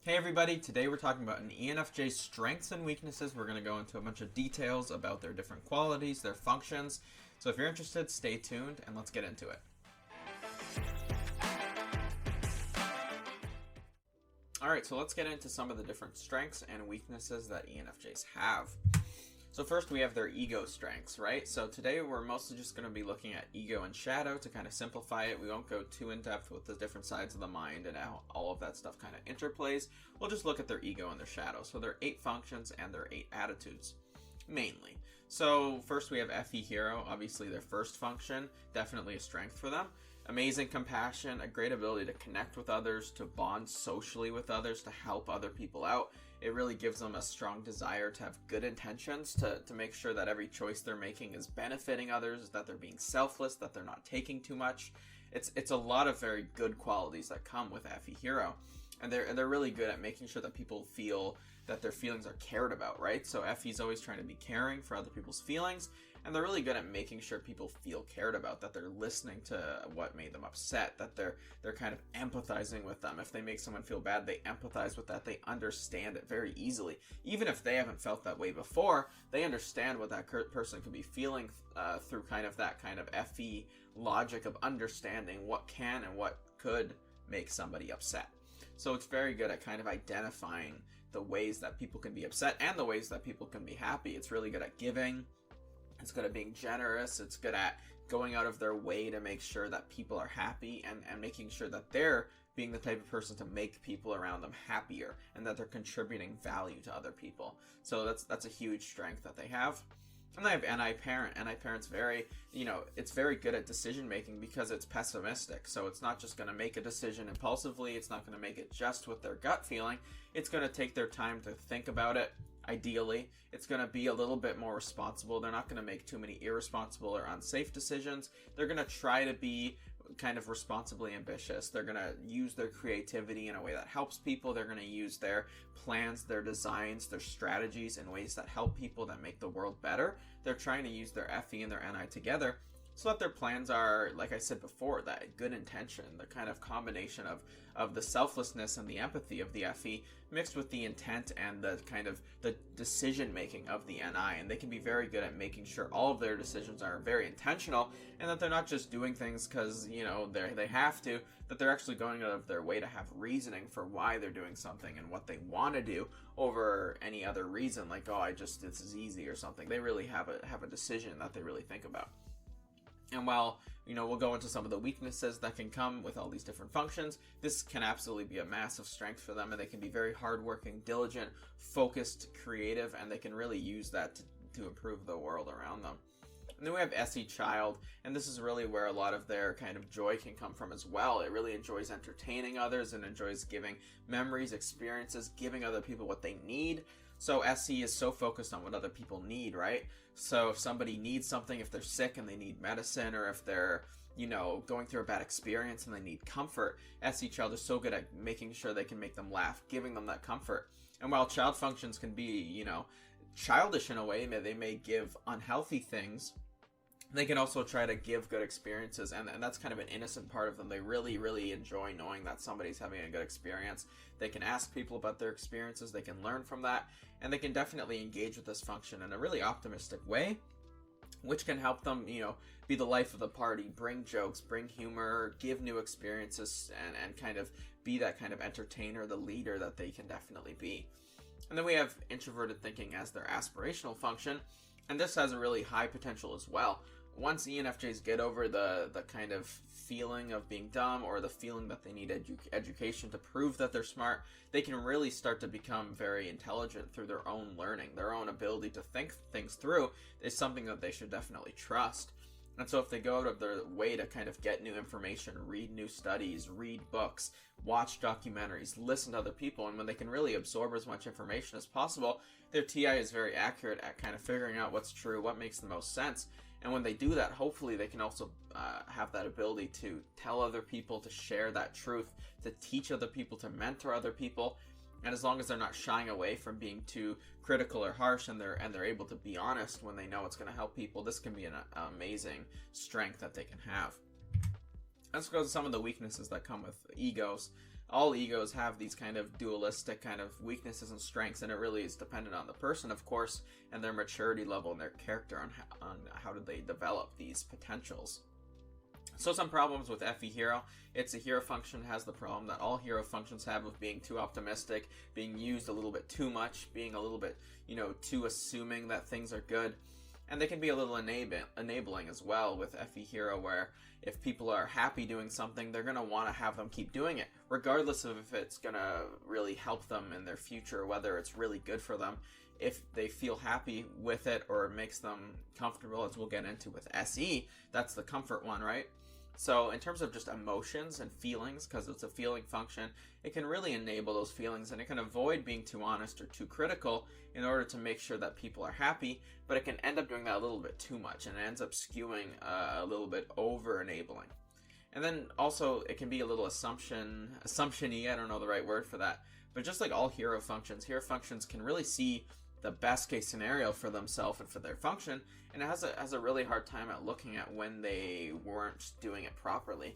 Hey everybody, today we're talking about an ENFJ strengths and weaknesses. We're going to go into a bunch of details about their different qualities, their functions. So if you're interested, stay tuned and let's get into it. Alright, so let's get into some of the different strengths and weaknesses that ENFJs have. So first we have their ego strengths, right? So today we're mostly just going to be looking at ego and shadow to kind of simplify it. We won't go too in depth with the different sides of the mind and how all of that stuff kind of interplays. We'll just look at their ego and their shadow. So there are 8 functions and their 8 attitudes, mainly. So first we have FE hero, obviously their first function, definitely a strength for them. Amazing compassion, a great ability to connect with others, to bond socially with others, to help other people out. It really gives them a strong desire to have good intentions, to make sure that every choice they're making is benefiting others, that they're being selfless, that they're not taking too much. It's a lot of very good qualities that come with FE hero. And they're really good at making sure that people feel that their feelings are cared about, right? So FE's always trying to be caring for other people's feelings, and they're really good at making sure people feel cared about, that they're listening to what made them upset, that they're kind of empathizing with them. If they make someone feel bad, they empathize with that. They understand it very easily. Even if they haven't felt that way before, they understand what that person could be feeling through kind of that kind of FE logic of understanding what can and what could make somebody upset. So it's very good at kind of identifying the ways that people can be upset and the ways that people can be happy. It's really good at giving. It's good at being generous. It's good at going out of their way to make sure that people are happy and making sure that they're being the type of person to make people around them happier and that they're contributing value to other people. So that's a huge strength that they have. And they have NI parent. NI parent's very, it's very good at decision making because it's pessimistic. So it's not just going to make a decision impulsively. It's not going to make it just with their gut feeling. It's going to take their time to think about it. Ideally, it's going to be a little bit more responsible. They're not going to make too many irresponsible or unsafe decisions. They're going to try to be kind of responsibly ambitious. They're going to use their creativity in a way that helps people. They're going to use their plans, their designs, their strategies in ways that help people, that make the world better. They're trying to use their FE and their NI together so that their plans are, like I said before, that good intention, the kind of combination of the selflessness and the empathy of the FE mixed with the intent and the kind of the decision making of the NI. And they can be very good at making sure all of their decisions are very intentional and that they're not just doing things because, they have to, that they're actually going out of their way to have reasoning for why they're doing something and what they want to do over any other reason, like, this is easy or something. They really have a decision that they really think about. And while, we'll go into some of the weaknesses that can come with all these different functions, this can absolutely be a massive strength for them, and they can be very hardworking, diligent, focused, creative, and they can really use that to improve the world around them. And then we have SE child, and this is really where a lot of their kind of joy can come from as well. It really enjoys entertaining others and enjoys giving memories, experiences, giving other people what they need. So SE is so focused on what other people need, right? So if somebody needs something, if they're sick and they need medicine, or if they're, going through a bad experience and they need comfort, SE child is so good at making sure they can make them laugh, giving them that comfort. And while child functions can be, childish in a way, they may give unhealthy things, they can also try to give good experiences, and that's kind of an innocent part of them. They really, really enjoy knowing that somebody's having a good experience. They can ask people about their experiences, they can learn from that, and they can definitely engage with this function in a really optimistic way, which can help them, be the life of the party, bring jokes, bring humor, give new experiences, and kind of be that kind of entertainer, the leader that they can definitely be. And then we have introverted thinking as their aspirational function, and this has a really high potential as well. Once ENFJs get over the kind of feeling of being dumb or the feeling that they need education to prove that they're smart, they can really start to become very intelligent through their own learning. Their own ability to think things through is something that they should definitely trust. And so if they go out of their way to kind of get new information, read new studies, read books, watch documentaries, listen to other people, and when they can really absorb as much information as possible, their TI is very accurate at kind of figuring out what's true, what makes the most sense. And when they do that, hopefully they can also have that ability to tell other people, to share that truth, to teach other people, to mentor other people. And as long as they're not shying away from being too critical or harsh, and they're able to be honest when they know it's going to help people, this can be an amazing strength that they can have. Let's go to some of the weaknesses that come with egos. all egos have these kind of dualistic kind of weaknesses and strengths, and it really is dependent on the person, of course, and their maturity level and their character on how do they develop these potentials. So some problems with FE Hero. It's a hero function, has the problem that all hero functions have of being too optimistic, being used a little bit too much, being a little bit, too assuming that things are good. And they can be a little enabling as well with FE Hero, where if people are happy doing something, they're going to want to have them keep doing it, regardless of if it's going to really help them in their future, whether it's really good for them. If they feel happy with it or it makes them comfortable, as we'll get into with SE, that's the comfort one, right? So in terms of just emotions and feelings, because it's a feeling function, it can really enable those feelings, and it can avoid being too honest or too critical in order to make sure that people are happy, but it can end up doing that a little bit too much, and it ends up skewing a little bit over-enabling. And then also it can be a little assumption-y, I don't know the right word for that, but just like all hero functions can really see the best case scenario for themselves and for their function, and it has a really hard time at looking at when they weren't doing it properly.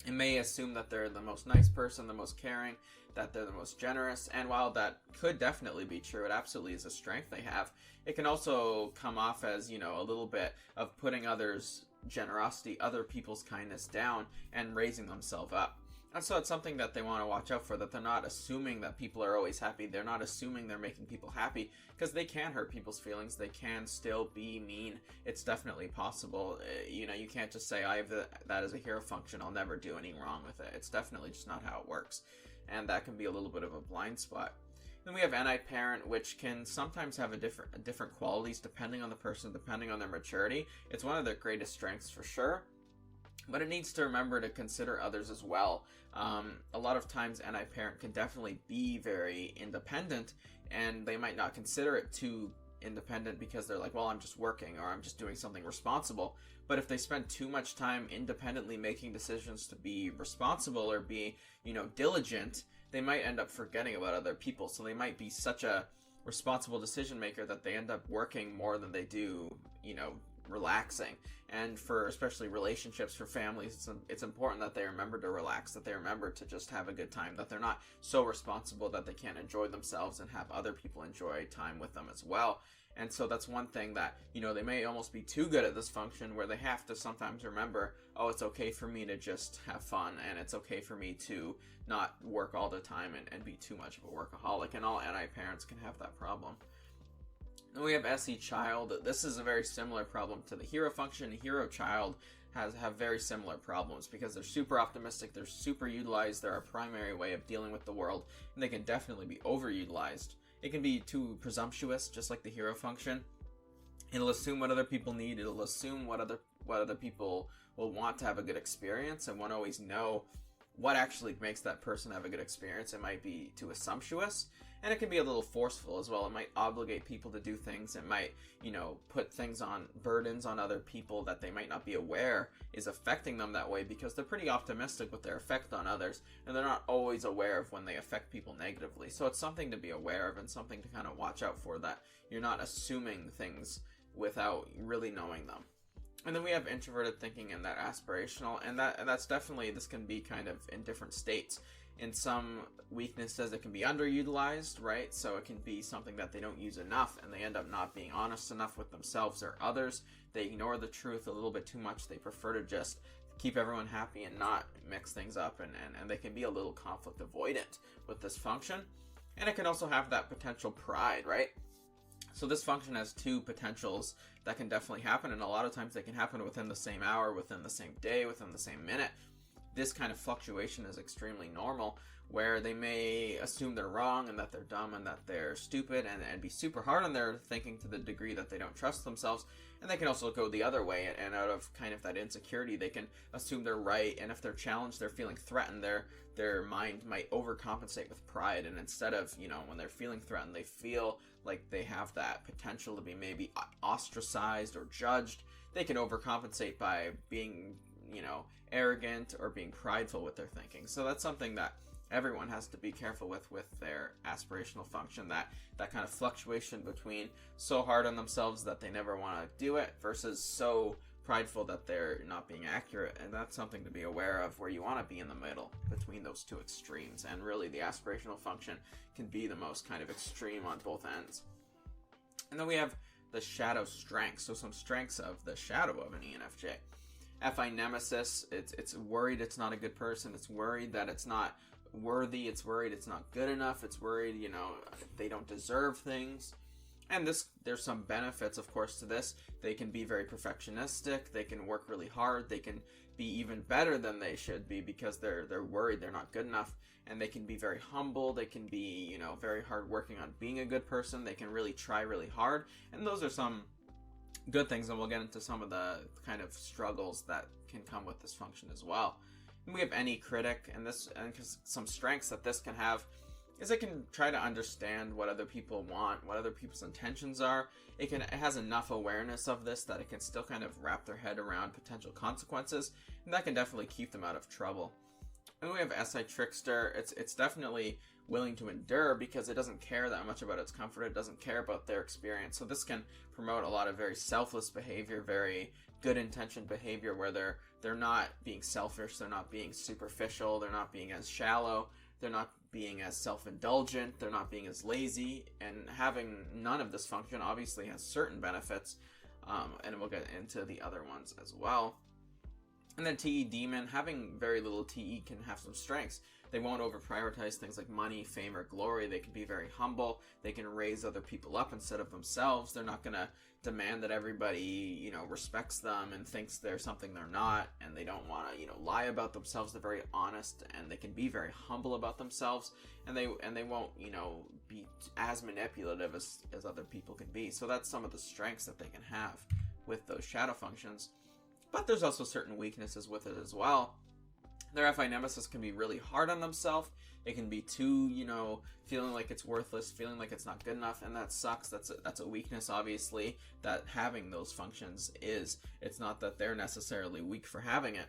It may assume that they're the most nice person, the most caring, that they're the most generous, and while that could definitely be true, it absolutely is a strength they have, it can also come off as, a little bit of putting others' generosity, other people's kindness down, and raising themselves up. And so it's something that they want to watch out for, that they're not assuming that people are always happy. They're not assuming they're making people happy, because they can hurt people's feelings. They can still be mean. It's definitely possible. You can't just say, I have that as a hero function, I'll never do anything wrong with it. It's definitely just not how it works. And that can be a little bit of a blind spot. Then we have NI parent, which can sometimes have different qualities depending on the person, depending on their maturity. It's one of their greatest strengths for sure, but it needs to remember to consider others as well. A lot of times NI parent can definitely be very independent, and they might not consider it too independent because they're like, well, I'm just working, or I'm just doing something responsible. But if they spend too much time independently making decisions to be responsible or be, diligent, they might end up forgetting about other people. So they might be such a responsible decision maker that they end up working more than they do, relaxing. And for especially relationships, for families, it's important that they remember to relax, that they remember to just have a good time, that they're not so responsible that they can't enjoy themselves and have other people enjoy time with them as well. And so that's one thing that, they may almost be too good at this function, where they have to sometimes remember, oh, it's okay for me to just have fun, and it's okay for me to not work all the time and be too much of a workaholic. And all NI parents can have that problem. Then we have SE child. This is a very similar problem to the hero function. Hero child have very similar problems because they're super optimistic, they're super utilized, they're a primary way of dealing with the world, and they can definitely be overutilized. It can be too presumptuous, just like the hero function. It'll assume what other people need, it'll assume what other people will want to have a good experience, and won't always know what actually makes that person have a good experience. It might be too assumptuous, and it can be a little forceful as well. It might obligate people to do things. It might, put burdens on other people that they might not be aware is affecting them that way, because they're pretty optimistic with their effect on others, and they're not always aware of when they affect people negatively. So it's something to be aware of and something to kind of watch out for, that you're not assuming things without really knowing them. And then we have introverted thinking and that aspirational, and that's definitely, this can be kind of in different states. In some weaknesses, it can be underutilized, right? So it can be something that they don't use enough, and they end up not being honest enough with themselves or others. They ignore the truth a little bit too much. They prefer to just keep everyone happy and not mix things up, and they can be a little conflict avoidant with this function. And it can also have that potential pride, right? So this function has two potentials that can definitely happen, and a lot of times they can happen within the same hour, within the same day, within the same minute. This kind of fluctuation is extremely normal, where they may assume they're wrong and that they're dumb and that they're stupid, and be super hard on their thinking to the degree that they don't trust themselves. And they can also go the other way, and out of kind of that insecurity, they can assume they're right, and if they're challenged, they're feeling threatened, their mind might overcompensate with pride, and instead of, when they're feeling threatened, they feel like they have that potential to be maybe ostracized or judged, they can overcompensate by being, arrogant or being prideful with their thinking. So that's something that everyone has to be careful with their aspirational function, that kind of fluctuation between so hard on themselves that they never want to do it versus so prideful that they're not being accurate, and that's something to be aware of, where you want to be in the middle between those two extremes. And really, the aspirational function can be the most kind of extreme on both ends. And then we have the shadow strengths, so some strengths of the shadow of an ENFJ. FI Nemesis, it's worried it's not a good person, it's worried that it's not worthy, it's worried it's not good enough, it's worried, they don't deserve things. And there's some benefits, of course, to this. They can be very perfectionistic, they can work really hard, they can be even better than they should be because they're worried they're not good enough. And they can be very humble, they can be, very hard working on being a good person, they can really try really hard. And those are some good things, and we'll get into some of the kind of struggles that can come with this function as well. And we have any critic, and some strengths that this can have is it can try to understand what other people want, what other people's intentions are. It has enough awareness of this that it can still kind of wrap their head around potential consequences, and that can definitely keep them out of trouble. And we have SI Trickster. It's definitely willing to endure because it doesn't care that much about its comfort. It doesn't care about their experience. So this can promote a lot of very selfless behavior, very good intentioned behavior, where they're not being selfish, they're not being superficial, they're not being as shallow, they're not being as self-indulgent, they're not being as lazy. And having none of this function obviously has certain benefits, and we'll get into the other ones as well. And then TE Demon, having very little TE can have some strengths. They won't over-prioritize things like money, fame, or glory. They can be very humble. They can raise other people up instead of themselves. They're not going to demand that everybody, respects them and thinks they're something they're not. And they don't want to, lie about themselves. They're very honest, and they can be very humble about themselves. And they won't, be as manipulative as other people can be. So that's some of the strengths that they can have with those shadow functions. But there's also certain weaknesses with it as well. Their FI Nemesis can be really hard on themselves. It can be too, feeling like it's worthless, feeling like it's not good enough, and that sucks. That's a weakness, obviously, that having those functions is. It's not that they're necessarily weak for having it,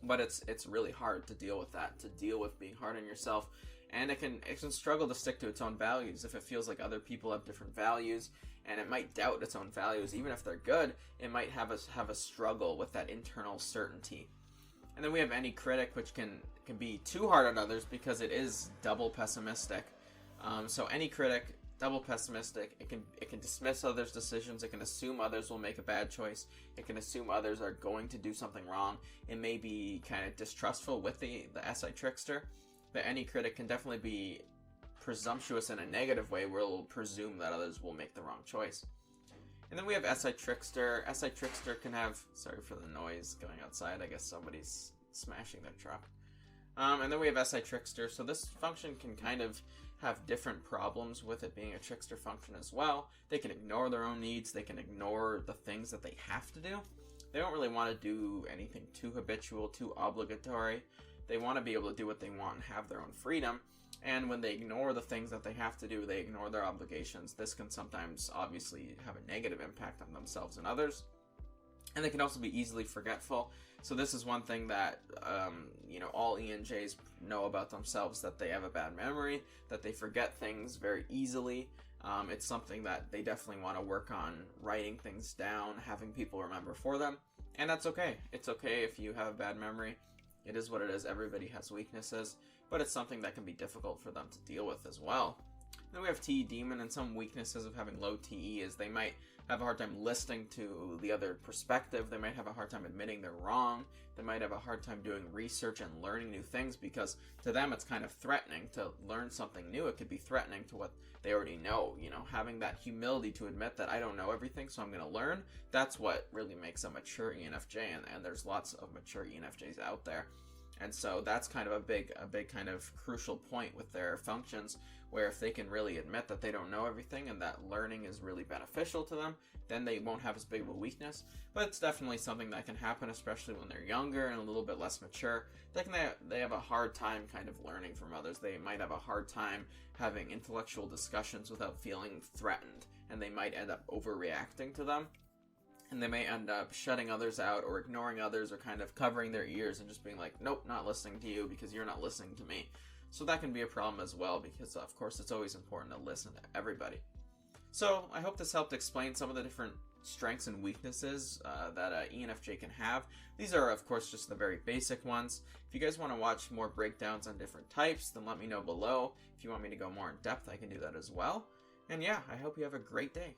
but it's really hard to deal with that, to deal with being hard on yourself. And it can struggle to stick to its own values if it feels like other people have different values, and it might doubt its own values. Even if they're good, it might have a struggle with that internal certainty. And then we have any critic, which can be too hard on others because it is double pessimistic. So any critic, double pessimistic, it can dismiss others' decisions. It can assume others will make a bad choice. It can assume others are going to do something wrong. It may be kind of distrustful with the SI Trickster. But any critic can definitely be presumptuous in a negative way, where it'll presume that others will make the wrong choice. And then we have SI Trickster. SI Trickster can have, sorry for the noise going outside, I guess somebody's smashing their truck. And then we have SI Trickster. So this function can kind of have different problems with it being a trickster function as well. They can ignore their own needs. They can ignore the things that they have to do. They don't really want to do anything too habitual, too obligatory. They want to be able to do what they want and have their own freedom. And when they ignore the things that they have to do, they ignore their obligations. This can sometimes obviously have a negative impact on themselves and others. And they can also be easily forgetful. So this is one thing that, all ENJs know about themselves, that they have a bad memory, that they forget things very easily. It's something that they definitely want to work on, writing things down, having people remember for them. And that's okay. It's okay if you have a bad memory. It is what it is. Everybody has weaknesses, but it's something that can be difficult for them to deal with as well. Then we have TE Demon, and some weaknesses of having low TE is they might have a hard time listening to the other perspective. They might have a hard time admitting they're wrong. They might have a hard time doing research and learning new things, because to them it's kind of threatening to learn something new. It could be threatening to what they already know. Having that humility to admit that I don't know everything, so I'm going to learn. That's what really makes a mature ENFJ, and there's lots of mature ENFJs out there. And so that's kind of a big kind of crucial point with their functions, where if they can really admit that they don't know everything and that learning is really beneficial to them, then they won't have as big of a weakness. But it's definitely something that can happen, especially when they're younger and a little bit less mature. They have a hard time kind of learning from others. They might have a hard time having intellectual discussions without feeling threatened, and they might end up overreacting to them. And they may end up shutting others out or ignoring others, or kind of covering their ears and just being like, nope, not listening to you because you're not listening to me. So that can be a problem as well, because of course it's always important to listen to everybody. So I hope this helped explain some of the different strengths and weaknesses that ENFJ can have. These are, of course, just the very basic ones. If you guys want to watch more breakdowns on different types, then let me know below. If you want me to go more in depth, I can do that as well. And yeah, I hope you have a great day.